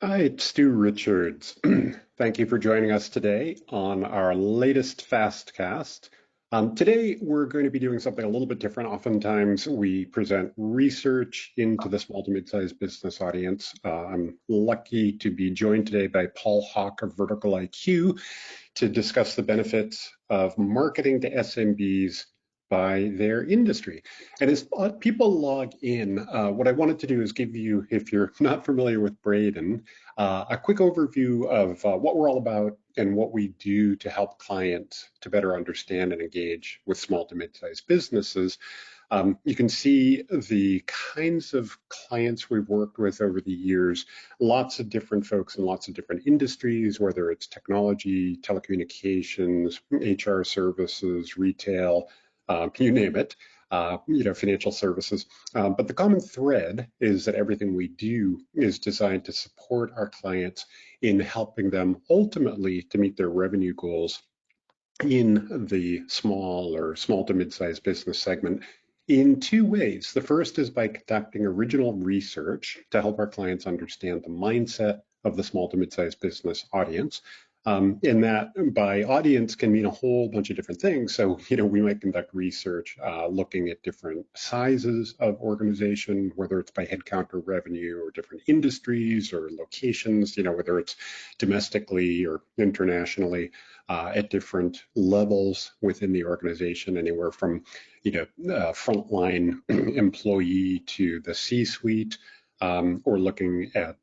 Hi, it's Stu Richards. Thank you for joining us today on our latest Fastcast. Today, we're going to be doing something a little bit different. Oftentimes, we present research into the small to mid-sized business audience. I'm lucky to be joined today by Paul Hawk of Vertical IQ to discuss the benefits of marketing to SMBs by their industry. And as people log in, what I wanted to do is give you, if you're not familiar with Bredin, a quick overview of what we're all about and what we do to help clients to better understand and engage with small to mid-sized businesses. You can see the kinds of clients we've worked with over the years, lots of different folks in lots of different industries, whether it's technology, telecommunications, HR services, retail, you name it, financial services. But the common thread is that everything we do is designed to support our clients in helping them ultimately to meet their revenue goals in the small to mid-sized business segment in two ways. The first is by conducting original research to help our clients understand the mindset of the small to mid-sized business audience. And that by audience can mean a whole bunch of different things. So, we might conduct research looking at different sizes of organization, whether it's by headcount or revenue or different industries or locations, whether it's domestically or internationally at different levels within the organization, anywhere from, frontline employee to the C-suite. Or looking at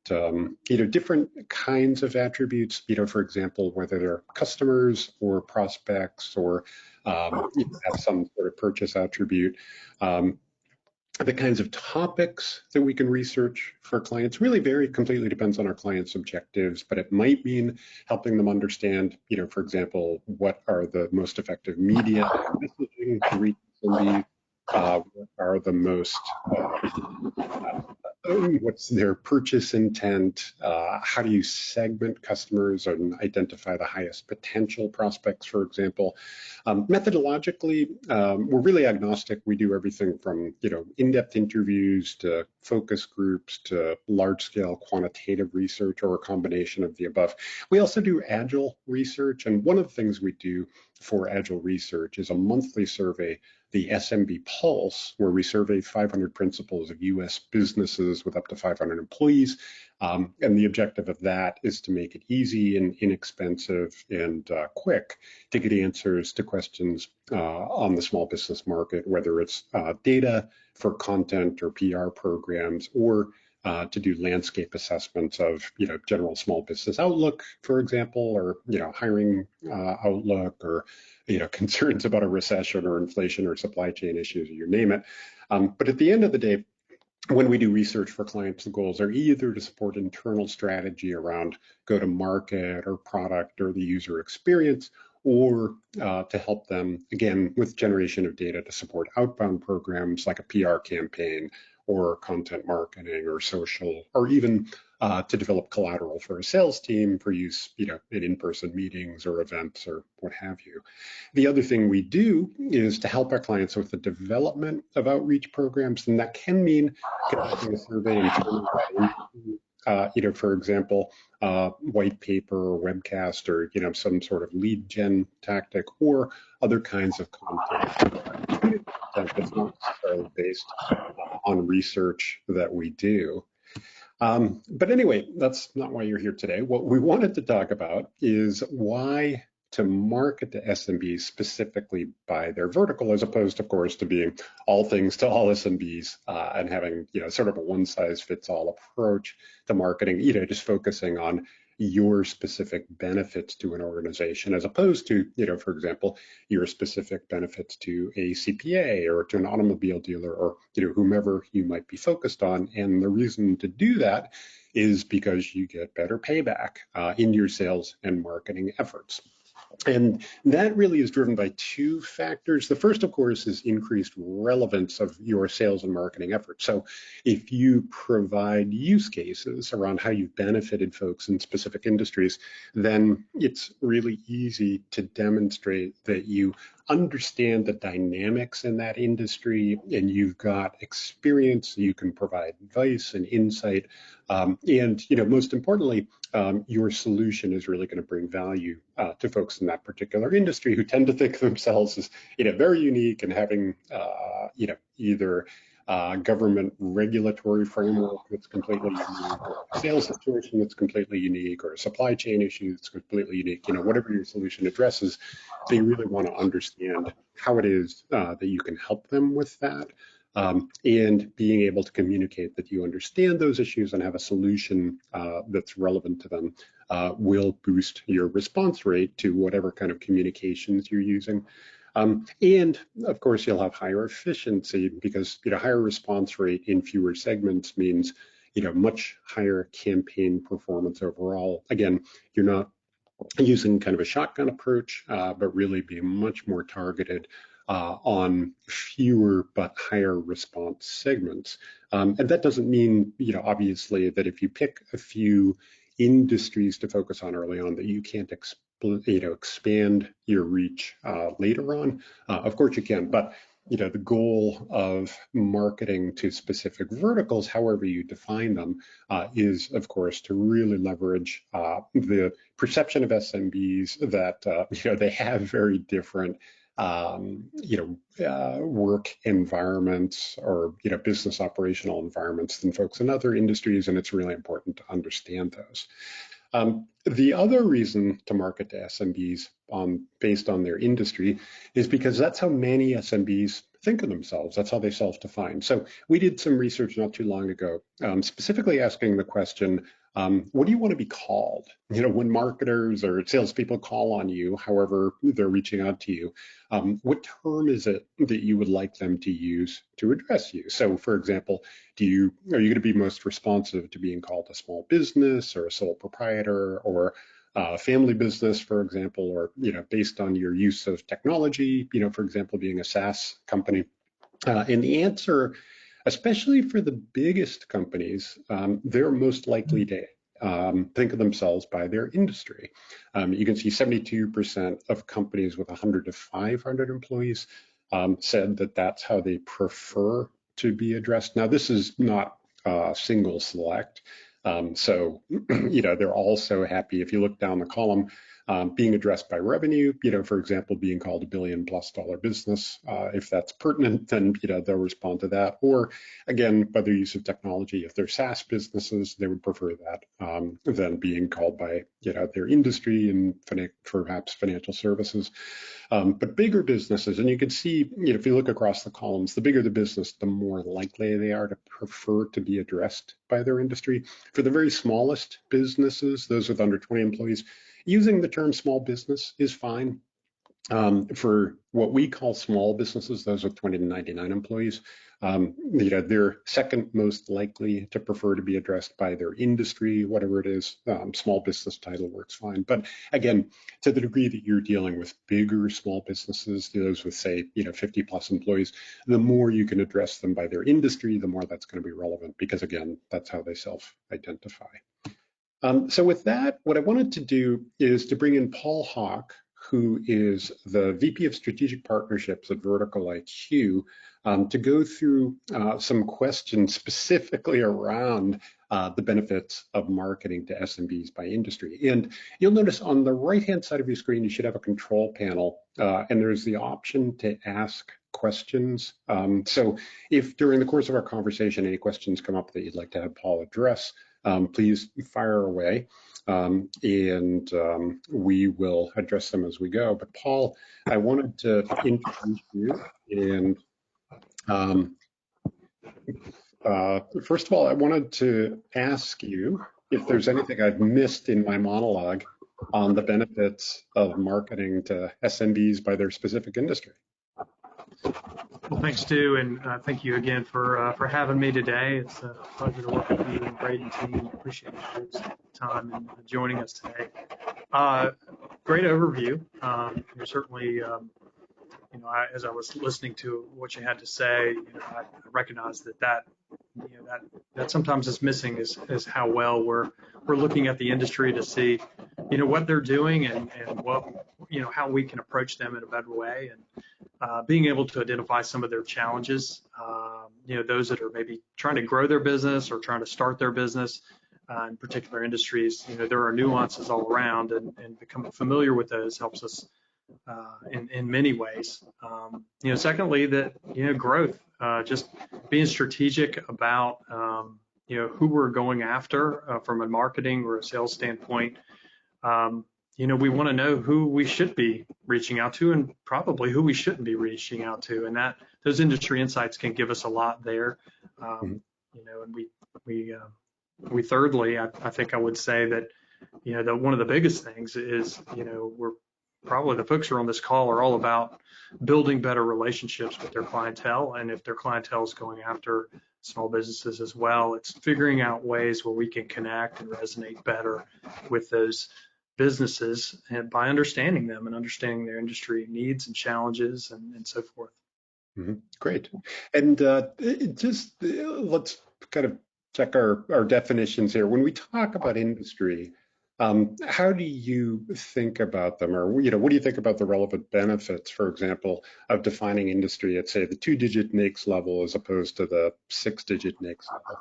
different kinds of attributes, for example, whether they're customers or prospects or have some sort of purchase attribute. The kinds of topics that we can research for clients really vary, completely depends on our clients' objectives, but it might mean helping them understand, for example, what are the most effective media and messaging to reach SMBs, what are the most what's their purchase intent? How do you segment customers and identify the highest potential prospects, for example? Methodologically, we're really agnostic. We do everything from in-depth interviews to focus groups to large-scale quantitative research or a combination of the above. We also do agile research, and one of the things we do for agile research is a monthly survey, the SMB Pulse, where we survey 500 principals of US businesses with up to 500 employees. And the objective of that is to make it easy and inexpensive and quick to get answers to questions on the small business market, whether it's data for content or PR programs or to do landscape assessments of general small business outlook, for example, or hiring outlook, or concerns about a recession or inflation or supply chain issues, or you name it. But at the end of the day, when we do research for clients, the goals are either to support internal strategy around go-to-market or product or the user experience, or to help them, again, with generation of data to support outbound programs like a PR campaign or content marketing or social, or even to develop collateral for a sales team for use, in in-person meetings or events or what have you. The other thing we do is to help our clients with the development of outreach programs, and that can mean conducting a survey and turning that into, for example, white paper or webcast or, some sort of lead gen tactic or other kinds of content that's not necessarily based on research that we do. But anyway, that's not why you're here today. What we wanted to talk about is why to market to SMBs specifically by their vertical, as opposed, of course, to being all things to all SMBs and having, sort of a one-size-fits-all approach to marketing, just focusing on your specific benefits to an organization, as opposed to, for example, your specific benefits to a CPA or to an automobile dealer or, whomever you might be focused on. And the reason to do that is because you get better payback in your sales and marketing efforts. And that really is driven by two factors. The first, of course, is increased relevance of your sales and marketing efforts. So if you provide use cases around how you've benefited folks in specific industries, then it's really easy to demonstrate that you understand the dynamics in that industry, and you've got experience, you can provide advice and insight, and most importantly, your solution is really going to bring value to folks in that particular industry who tend to think of themselves as very unique and having either government regulatory framework that's completely unique, or a sales situation that's completely unique, or a supply chain issue that's completely unique. Whatever your solution addresses, they really want to understand how it is that you can help them with that. And being able to communicate that you understand those issues and have a solution that's relevant to them will boost your response rate to whatever kind of communications you're using. And of course, you'll have higher efficiency because higher response rate in fewer segments means much higher campaign performance overall. Again, you're not using kind of a shotgun approach, but really being much more targeted on fewer but higher response segments. And that doesn't mean, obviously, that if you pick a few industries to focus on early on, that you can't expand your reach later on. Of course you can, but the goal of marketing to specific verticals, however you define them, is of course to really leverage the perception of SMBs that they have very different work environments or business operational environments than folks in other industries, and it's really important to understand those. The other reason to market to SMBs based on their industry is because that's how many SMBs think of themselves. That's how they self-define. So we did some research not too long ago, specifically asking the question, what do you want to be called? When marketers or salespeople call on you, however they're reaching out to you, what term is it that you would like them to use to address you? So, for example, are you going to be most responsive to being called a small business or a sole proprietor or a family business, for example, or based on your use of technology, for example, being a SaaS company? And the answer, especially for the biggest companies, they're most likely to think of themselves by their industry. You can see 72% of companies with 100 to 500 employees said that that's how they prefer to be addressed. Now, this is not single select. So, they're also happy if you look down the column, being addressed by revenue, for example, being called $1 billion+ business. If that's pertinent, then, they'll respond to that. Or again, by their use of technology, if they're SaaS businesses, they would prefer that than being called by, their industry and perhaps financial services. But bigger businesses, and you can see, if you look across the columns, the bigger the business, the more likely they are to prefer to be addressed by their industry. For the very smallest businesses, those with under 20 employees, using the term small business is fine. For what we call small businesses, those with 20 to 99 employees, they're second most likely to prefer to be addressed by their industry, whatever it is. Small business title works fine. But again, to the degree that you're dealing with bigger small businesses, those with, say, 50+ employees, the more you can address them by their industry, the more that's going to be relevant, because again, that's how they self-identify. So with that, what I wanted to do is to bring in Paul Hawk, who is the VP of Strategic Partnerships at Vertical IQ, to go through some questions specifically around the benefits of marketing to SMBs by industry. And you'll notice on the right-hand side of your screen, you should have a control panel, and there's the option to ask questions. So if during the course of our conversation, any questions come up that you'd like to have Paul address, please fire away. And we will address them as we go. But Paul, I wanted to introduce you. And first of all, I wanted to ask you if there's anything I've missed in my monologue on the benefits of marketing to SMBs by their specific industry. Well, thanks, Stu, and thank you again for having me today. It's a pleasure to work with you and Bredin team. Appreciate your time and joining us today. Great overview. You're certainly, as I was listening to what you had to say, I recognized that that sometimes is missing is how well we're looking at the industry to see, what they're doing and what, how we can approach them in a better way, and being able to identify some of their challenges, those that are maybe trying to grow their business or trying to start their business in particular industries. There are nuances all around, and becoming familiar with those helps us in many ways. Secondly, that, growth, just being strategic about, who we're going after from a marketing or a sales standpoint. We want to know who we should be reaching out to and probably who we shouldn't be reaching out to. And that those industry insights can give us a lot there. And we thirdly, I think I would say that, that one of the biggest things is, we're probably the folks who are on this call are all about building better relationships with their clientele. And if their clientele is going after small businesses as well, it's figuring out ways where we can connect and resonate better with those businesses, and by understanding them and understanding their industry needs and challenges and so forth. Mm-hmm. Great. And let's kind of check our definitions here. When we talk about industry, how do you think about them, or what do you think about the relevant benefits, for example, of defining industry at, say, the 2-digit NAICS level as opposed to the 6-digit NAICS level?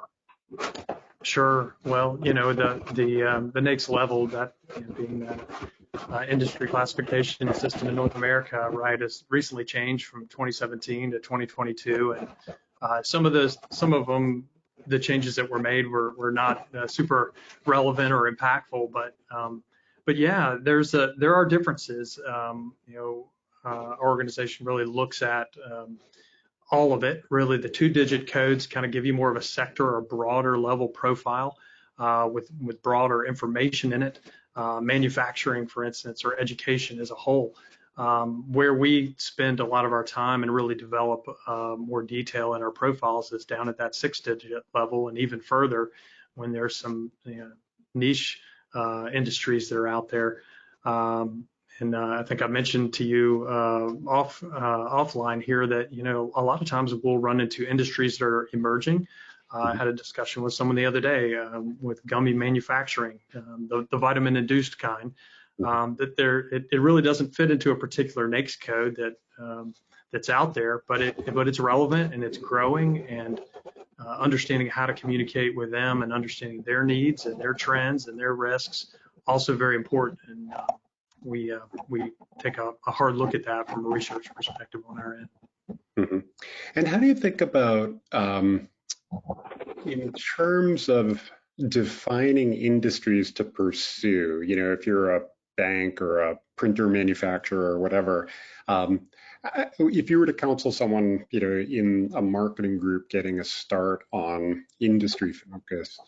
Sure. Well, the NAICS level, that being that industry classification system in North America, right, has recently changed from 2017 to 2022, and some of them. The changes that were made were not super relevant or impactful, but yeah, there are differences. Our organization really looks at all of it. Really, the 2-digit codes kind of give you more of a sector or broader level profile with broader information in it. Manufacturing, for instance, or education as a whole. Where we spend a lot of our time and really develop more detail in our profiles is down at that 6-digit level, and even further when there's some niche industries that are out there. And I think I mentioned to you offline here that, a lot of times we'll run into industries that are emerging. I had a discussion with someone the other day with gummy manufacturing, the vitamin-induced kind. That it really doesn't fit into a particular NAICS code that's out there, but it's relevant and it's growing, and understanding how to communicate with them and understanding their needs and their trends and their risks also very important. And we take a hard look at that from a research perspective on our end. Mm-hmm. And how do you think about in terms of defining industries to pursue? If you're a bank or a printer manufacturer or whatever, if you were to counsel someone, in a marketing group getting a start on industry focus,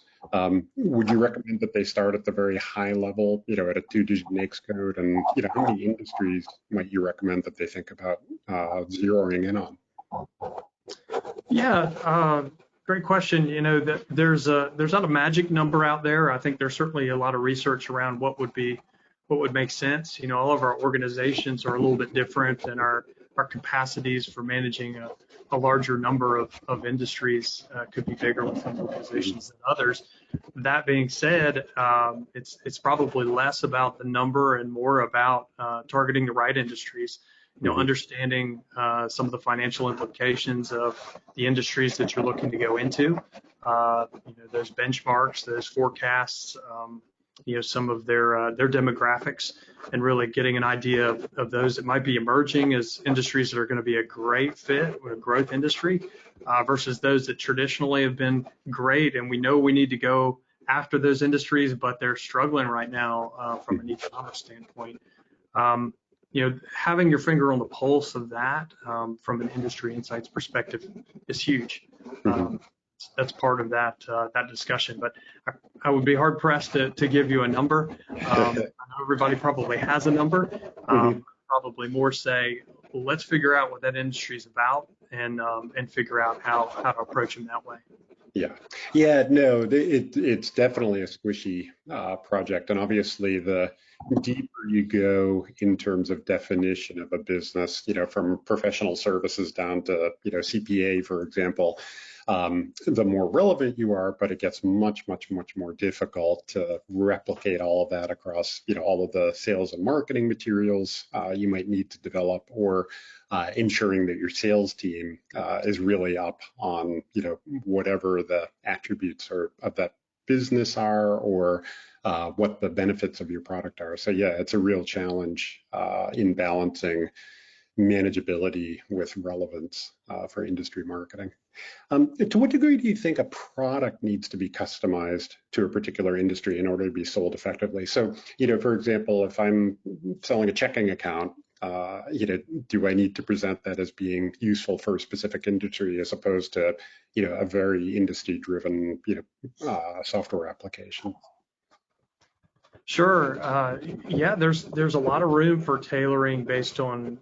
would you recommend that they start at the very high level, at a 2-digit NAICS code? And, how many industries might you recommend that they think about zeroing in on? Yeah, great question. That there's not a magic number out there. I think there's certainly a lot of research around what would make sense. All of our organizations are a little bit different, and our capacities for managing a larger number of industries could be bigger with some organizations than others. That being said, it's probably less about the number and more about targeting the right industries. Understanding some of the financial implications of the industries that you're looking to go into, those benchmarks, those forecasts, some of their demographics, and really getting an idea of those that might be emerging as industries that are going to be a great fit with a growth industry versus those that traditionally have been great. And we know we need to go after those industries, but they're struggling right now from an e-commerce standpoint. Having your finger on the pulse of that from an industry insights perspective is huge. That's part of that discussion, but I would be hard pressed to give you a number. I know everybody probably has a number. Probably more say, well, let's figure out what that industry is about and figure out how to approach them that way. Yeah, no, it's definitely a squishy project, and obviously the deeper you go in terms of definition of a business, from professional services down to CPA, for example, the more relevant you are, but it gets much, much, much more difficult to replicate all of that across, all of the sales and marketing materials you might need to develop, or ensuring that your sales team is really up on, whatever the attributes of that business are, or what the benefits of your product are. So yeah, it's a real challenge in balancing manageability with relevance for industry marketing. To what degree do you think a product needs to be customized to a particular industry in order to be sold effectively? So, for example, if I'm selling a checking account, do I need to present that as being useful for a specific industry as opposed to, a very industry-driven, software application? Sure. Yeah, there's a lot of room for tailoring based on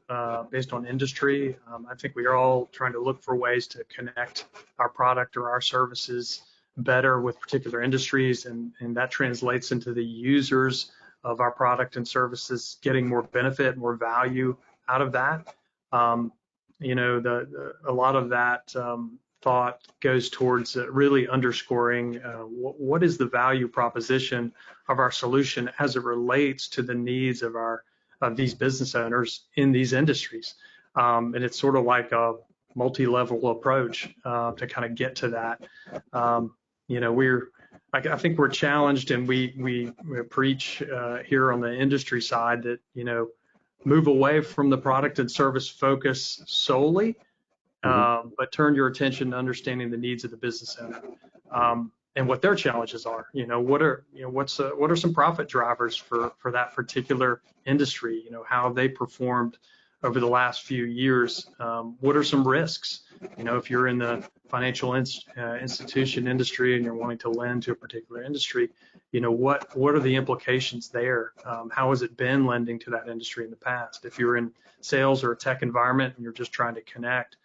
industry. I think we are all trying to look for ways to connect our product or our services better with particular industries, and that translates into the users of our product and services getting more benefit, more value out of that. A lot of that thought goes towards really underscoring what is the value proposition of our solution as it relates to the needs of these business owners in these industries. And it's sort of like a multi-level approach to kind of get to that. I think we're challenged, and we preach here on the industry side that, move away from the product and service focus solely, but turn your attention to understanding the needs of the business owner and what their challenges are. What are some profit drivers for that particular industry? How have they performed over the last few years? What are some risks? If you're in the financial institution industry and you're wanting to lend to a particular industry, what are the implications there? How has it been lending to that industry in the past? If you're in sales or a tech environment and you're just trying to connect,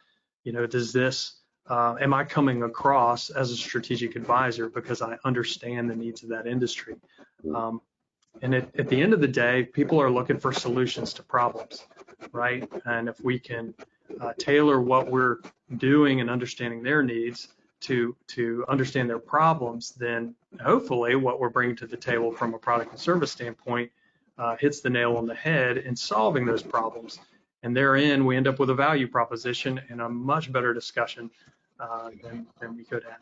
am I coming across as a strategic advisor because I understand the needs of that industry? And at the end of the day, people are looking for solutions to problems, right? And if we can tailor what we're doing and understanding their needs to understand their problems, then hopefully what we're bringing to the table from a product and service standpoint hits the nail on the head in solving those problems. And therein, we end up with a value proposition and a much better discussion than we could have.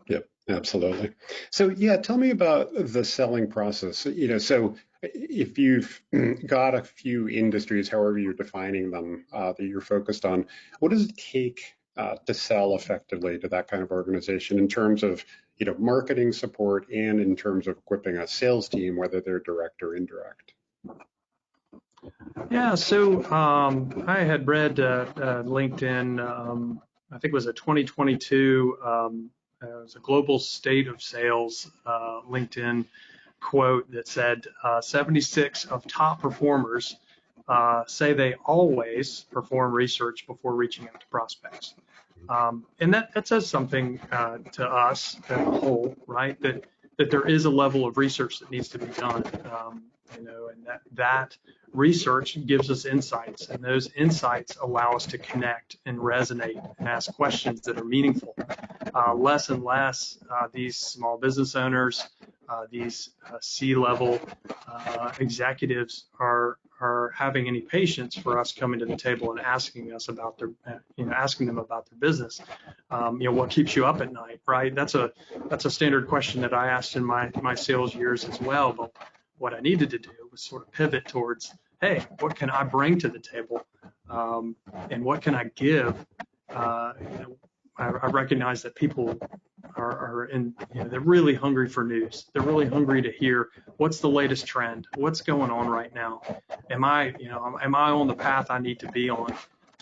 Yep, absolutely. So yeah, tell me about the selling process. So if you've got a few industries, however you're defining them, that you're focused on, what does it take to sell effectively to that kind of organization in terms of, marketing support and in terms of equipping a sales team, whether they're direct or indirect? Yeah, so I had read LinkedIn, I think it was a 2022, it was a global state of sales LinkedIn quote that said 76 of top performers say they always perform research before reaching out to prospects. And that says something to us as a whole, right? That there is a level of research that needs to be done. And that research gives us insights, and those insights allow us to connect and resonate and ask questions that are meaningful. Less and less these small business owners, these C-level executives are having any patience for us coming to the table and asking us about their, asking them about their business. What keeps you up at night, right? That's a standard question that I asked in my sales years as well. But what I needed to do was sort of pivot towards, hey, what can I bring to the table, and what can I give? I recognize that people are in, they're really hungry for news. They're really hungry to hear what's the latest trend, what's going on right now. Am I on the path I need to be on?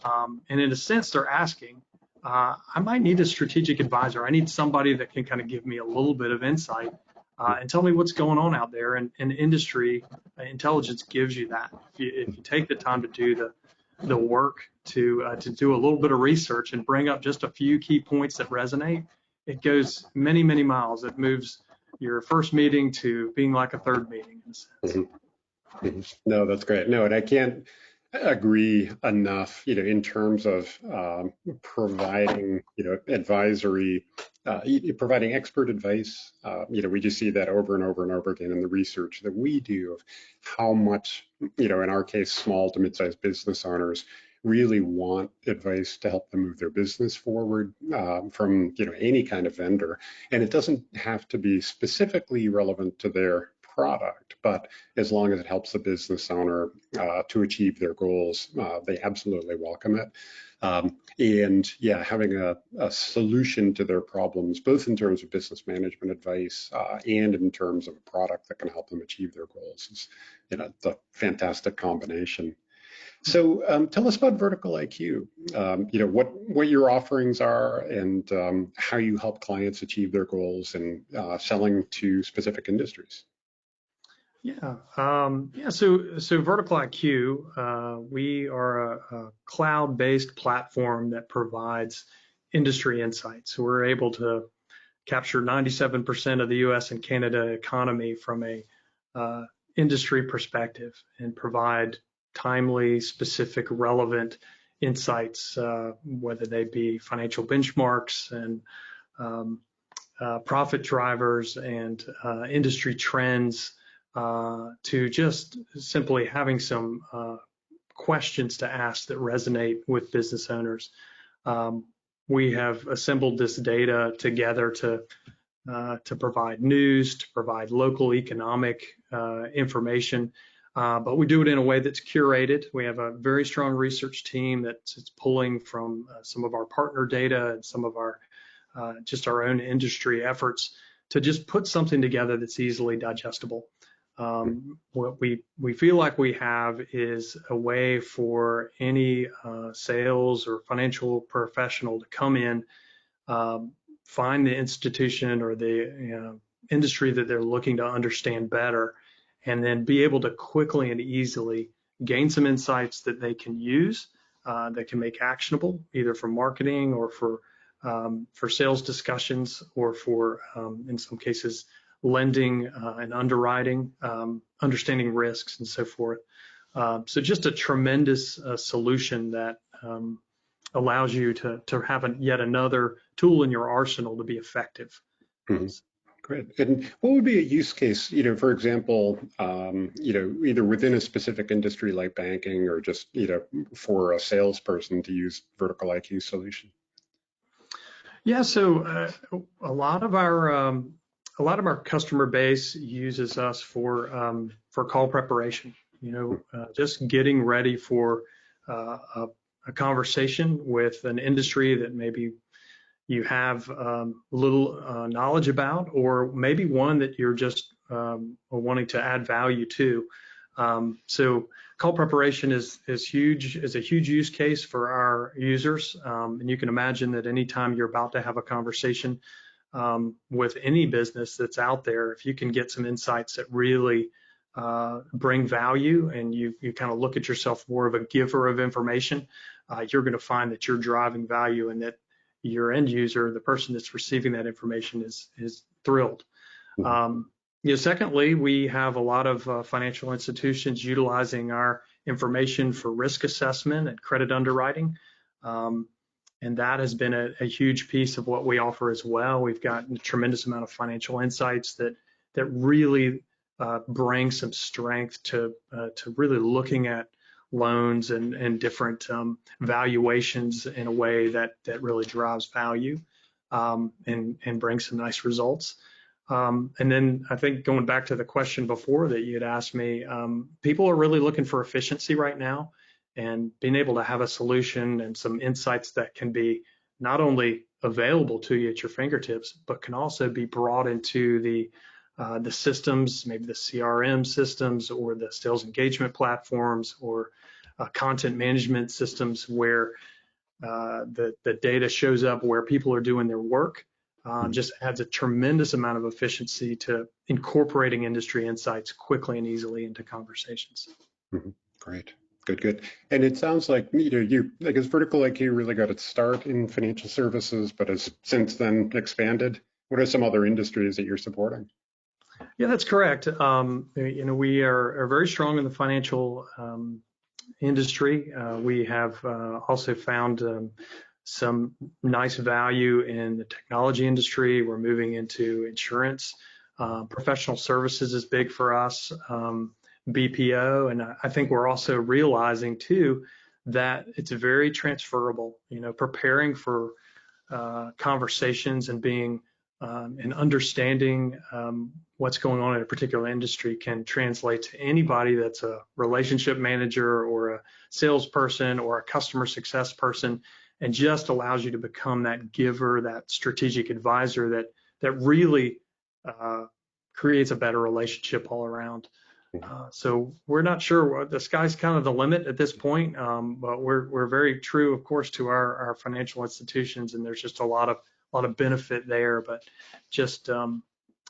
And in a sense, they're asking, I might need a strategic advisor. I need somebody that can kind of give me a little bit of insight and tell me what's going on out there. And industry intelligence gives you that. If you take the time to do the work to do a little bit of research and bring up just a few key points that resonate, it goes many, many miles. It moves your first meeting to being like a third meeting in a sense. No, that's great. No, and I can't agree enough, in terms of providing, advisory, providing expert advice. We just see that over and over and over again in the research that we do of how much, in our case, small to mid-sized business owners really want advice to help them move their business forward from, any kind of vendor. And it doesn't have to be specifically relevant to their product, but as long as it helps the business owner to achieve their goals, they absolutely welcome it. And yeah, having a solution to their problems, both in terms of business management advice and in terms of a product that can help them achieve their goals, is it's a fantastic combination. So tell us about Vertical IQ. What your offerings are and how you help clients achieve their goals and selling to specific industries. So Vertical IQ, we are a cloud-based platform that provides industry insights. We're able to capture 97% of the U.S. and Canada economy from a industry perspective and provide timely, specific, relevant insights, whether they be financial benchmarks and profit drivers and industry trends, to just simply having some questions to ask that resonate with business owners. We have assembled this data together to provide news, to provide local economic information, but we do it in a way that's curated. We have a very strong research team that's pulling from some of our partner data and some of our just our own industry efforts to just put something together that's easily digestible. What we feel like we have is a way for any sales or financial professional to come in, find the institution or the industry that they're looking to understand better, and then be able to quickly and easily gain some insights that they can use, that can make actionable, either for marketing or for sales discussions, or for, in some cases, lending and underwriting, understanding risks and so forth. So just a tremendous solution that allows you to have yet another tool in your arsenal to be effective. Mm-hmm. Great. And what would be a use case, for example, either within a specific industry like banking or just, for a salesperson to use Vertical IQ solution? Yeah, so a lot of our customer base uses us for call preparation. Just getting ready for a conversation with an industry that maybe you have little knowledge about, or maybe one that you're just wanting to add value to. So call preparation is a huge use case for our users. And you can imagine that anytime you're about to have a conversation with any business that's out there, if you can get some insights that really bring value, and you kind of look at yourself more of a giver of information, you're going to find that you're driving value and that your end user, the person that's receiving that information, is thrilled. Mm-hmm. Secondly, we have a lot of financial institutions utilizing our information for risk assessment and credit underwriting. And that has been a huge piece of what we offer as well. We've got a tremendous amount of financial insights that really bring some strength to really looking at loans and different valuations in a way that really drives value and brings some nice results. And then I think going back to the question before that you had asked me, people are really looking for efficiency right now, and being able to have a solution and some insights that can be not only available to you at your fingertips, but can also be brought into the systems, maybe the CRM systems or the sales engagement platforms or content management systems, where the data shows up where people are doing their work. Just adds a tremendous amount of efficiency to incorporating industry insights quickly and easily into conversations. Mm-hmm. Great. Good. And it sounds like, I guess Vertical IQ really got its start in financial services, but has since then expanded. What are some other industries that you're supporting? Yeah, that's correct. We are very strong in the financial industry. We have also found some nice value in the technology industry. We're moving into insurance. Professional services is big for us, BPO, and I think we're also realizing too that it's very transferable. Preparing for conversations and being and understanding what's going on in a particular industry can translate to anybody that's a relationship manager or a salesperson or a customer success person, and just allows you to become that giver, that strategic advisor that really creates a better relationship all around. So we're not sure. The sky's kind of the limit at this point, but we're very true, of course, to our financial institutions, and there's just a lot of benefit there. But just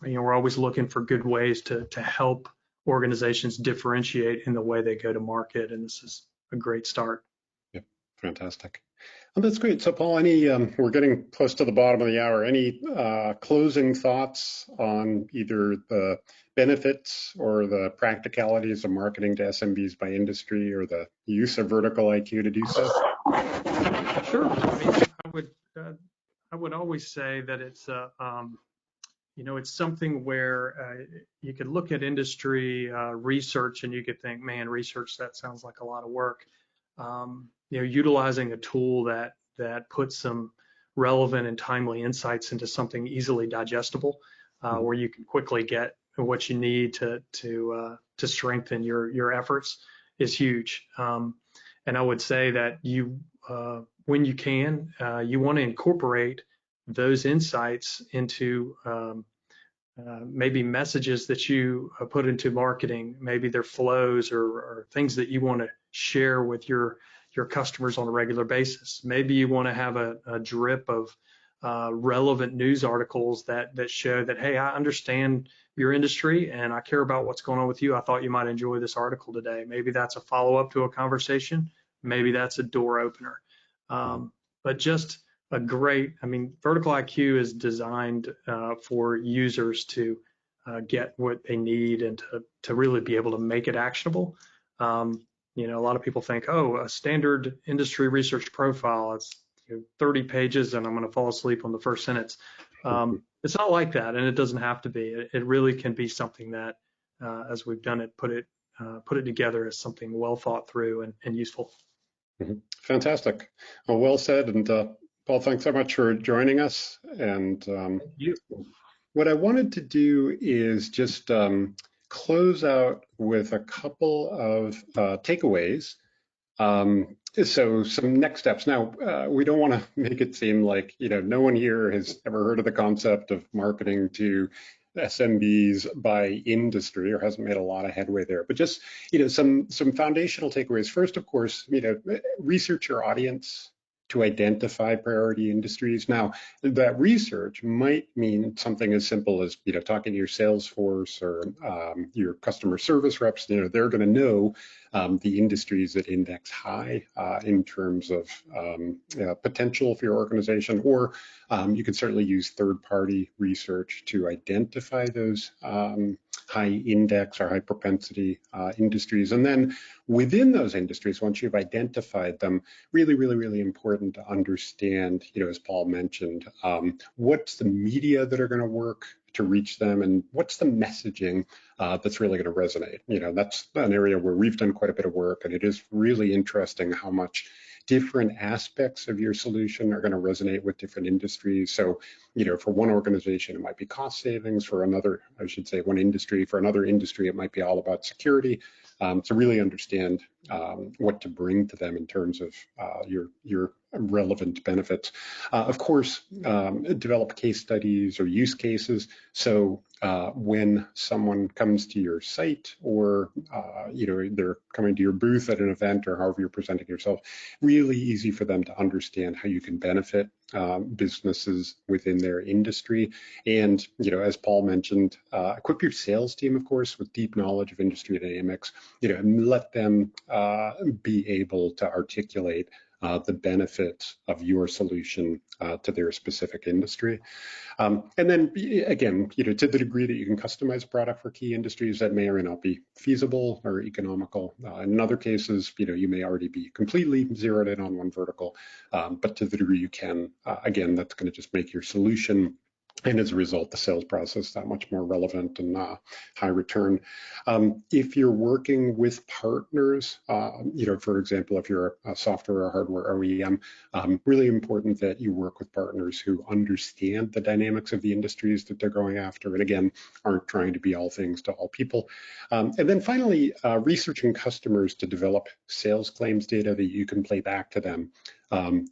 we're always looking for good ways to help organizations differentiate in the way they go to market, and this is a great start. Yeah, fantastic. Well, that's great. So, Paul, we're getting close to the bottom of the hour. Any closing thoughts on either the benefits or the practicalities of marketing to SMBs by industry, or the use of vertical IQ to do so? Sure. I mean, I would always say that it's it's something where you could look at industry research and you could think, man, research, that sounds like a lot of work. Utilizing a tool that puts some relevant and timely insights into something easily digestible, where you can quickly get what you need to strengthen your efforts is huge. And I would say that when you can, you want to incorporate those insights into maybe messages that you put into marketing, maybe their flows or things that you want to share with your customers on a regular basis. Maybe you want to have a drip of relevant news articles that show that, hey, I understand your industry and I care about what's going on with you. I thought you might enjoy this article today. Maybe that's a follow-up to a conversation. Maybe that's a door opener. But just Vertical IQ is designed for users to get what they need and to really be able to make it actionable. A lot of people think, oh, a standard industry research profile, it's 30 pages and I'm going to fall asleep on the first sentence. It's not like that, and it doesn't have to be. It really can be something that, as we've done it, put it together as something well thought through and useful. Fantastic. Well said. And Paul, thanks so much for joining us. And what I wanted to do is just close out with a couple of takeaways. So some next steps. Now, we don't want to make it seem like, no one here has ever heard of the concept of marketing to SMBs by industry or hasn't made a lot of headway there, but just, some foundational takeaways. First, of course, research your audience to identify priority industries. Now, that research might mean something as simple as, talking to your sales force or your customer service reps. They're going to know the industries that index high in terms of potential for your organization, or you can certainly use third-party research to identify those high index or high propensity industries. And then within those industries, once you've identified them, really, really, really important to understand, as Paul mentioned, what's the media that are going to work to reach them, and what's the messaging that's really going to resonate. That's an area where we've done quite a bit of work, and it is really interesting how much different aspects of your solution are going to resonate with different industries. So, for one organization, it might be cost savings. For another, I should say, one industry. For another industry, it might be all about security. To really understand what to bring to them in terms of your relevant benefits. Of course, develop case studies or use cases. So when someone comes to your site, or they're coming to your booth at an event, or however you're presenting yourself, really easy for them to understand how you can benefit businesses within their industry. And as Paul mentioned, equip your sales team, of course, with deep knowledge of industry dynamics. And let them be able to articulate the benefits of your solution to their specific industry. And then again, to the degree that you can customize a product for key industries, that may or may not be feasible or economical. In other cases, you may already be completely zeroed in on one vertical, but to the degree you can, again, that's going to just make your solution, and as a result, the sales process that much more relevant and high return. If you're working with partners, for example, if you're a software or hardware OEM, really important that you work with partners who understand the dynamics of the industries that they're going after, and again, aren't trying to be all things to all people. And then finally, researching customers to develop sales claims data that you can play back to them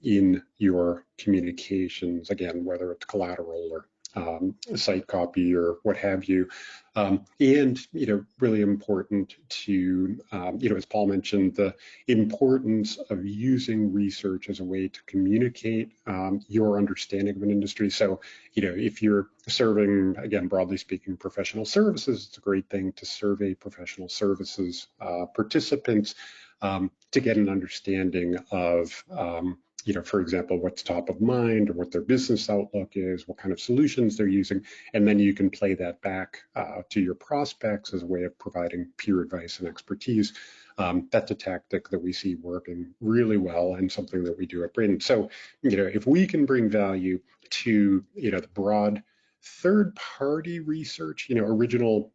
in your communications, again, whether it's collateral or site copy or what have you. And, really important to, as Paul mentioned, the importance of using research as a way to communicate your understanding of an industry. So, if you're serving, again, broadly speaking, professional services, it's a great thing to survey professional services participants to get an understanding of for example, what's top of mind or what their business outlook is, what kind of solutions they're using, and then you can play that back to your prospects as a way of providing peer advice and expertise. That's a tactic that we see working really well and something that we do at Bredin. So, if we can bring value to, the broad third-party research, original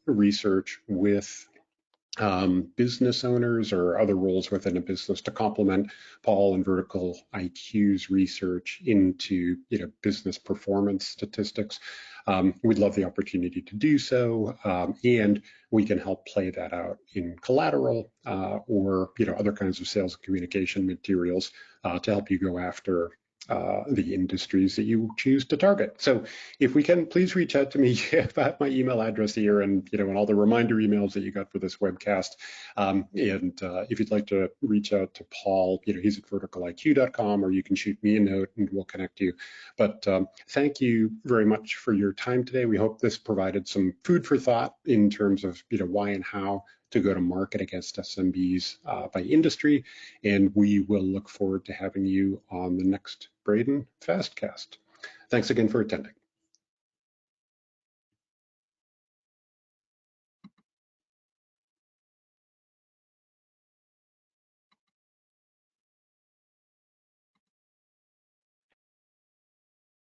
research with business owners or other roles within a business to complement Paul and Vertical IQ's research into business performance statistics. We'd love the opportunity to do so, and we can help play that out in collateral or other kinds of sales and communication materials to help you go after the industries that you choose to target. So if we can, please reach out to me. I have my email address here and, and all the reminder emails that you got for this webcast. And if you'd like to reach out to Paul, he's at verticaliq.com, or you can shoot me a note and we'll connect you. But thank you very much for your time today. We hope this provided some food for thought in terms of, why and how to go to market against SMBs by industry, and we will look forward to having you on the next Bredin Fastcast. Thanks again for attending.